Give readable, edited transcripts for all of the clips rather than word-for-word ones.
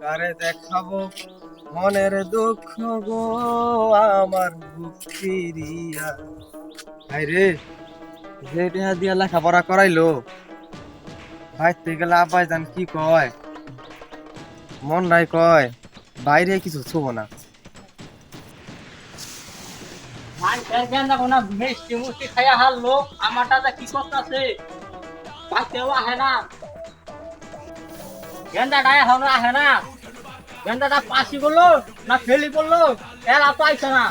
কারে দেখাবো মনের দুঃখ গো আমার বুক ফিরিয়া। ভাই রে, যে টেহা দিয়া লেখাপড়া করাইলো, বাইতে গেলে আব্বাই জান কি কয়, মন নাই কয় বাইরে কিছু ছুবো না। ধান খের গেন যাবো না মিষ্টি মুষ্টি খাইয়া হারলো আমারটা যা কি করতেছে পাইতেও আহে না গেন্দাটা এখন আহে না গেন্দাটা পাশি করলো না ফেলি করলো এরা তো আইছে না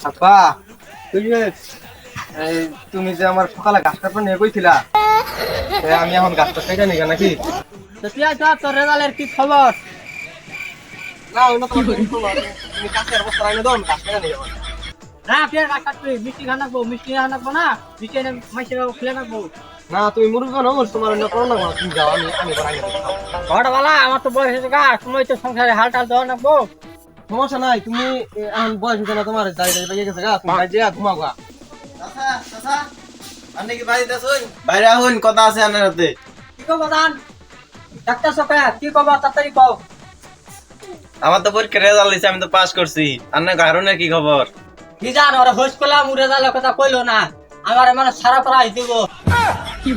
আব্বা, তুই যে এই তুমি যে আমার সকালে গাছ কাটবা নিয়ে কইছিলা, আমি এখন গাছটা কেটে নিগা নাকি? তো তুই আইছ তোর রেজাল্টের কি খবর না ওই না তোমার তুমি কাছের অবস্থা আইনে দাও, আমি গাছ কেটে নিয়ে যাবো। না ফের রাখা তুই মিষ্টি খা নাকবো না মিষ্টি এনে মাইসে খেলে নাকবো না তুমি মুরগি বানাও, তোমার অন্য কোনো না, তুমি যাও, আমি বানাই নেবো। ঘরওয়ালা আমার তো বয়স হয়েছে গা সময় তো সংসারে হাল টাল দেওয়া নাকবো সমস্যা নাই, তুমি এখন বয়স হচ্ছে না তোমার, যাই যাই পেয়ে গেছে গা, তুমি যাই যা ঘুমাও গা। চাচা চাচা আপনি কি বাড়িতে আছেন? বাইরে আহুন, কথা আছে আপনার হাতে। কি কব দান ডাক্তার সকা কি কব তাড়াতাড়ি কও আমার তো পরীক্ষার রেজাল্ট দিছে, আমি তো পাস করছি। আপনার কারণে কি খবর? কি জান ওরা হোস করলাম উড়ে যাওয়ার কথা কইলো না আমার মানে সারা প্রাইজ দিব কি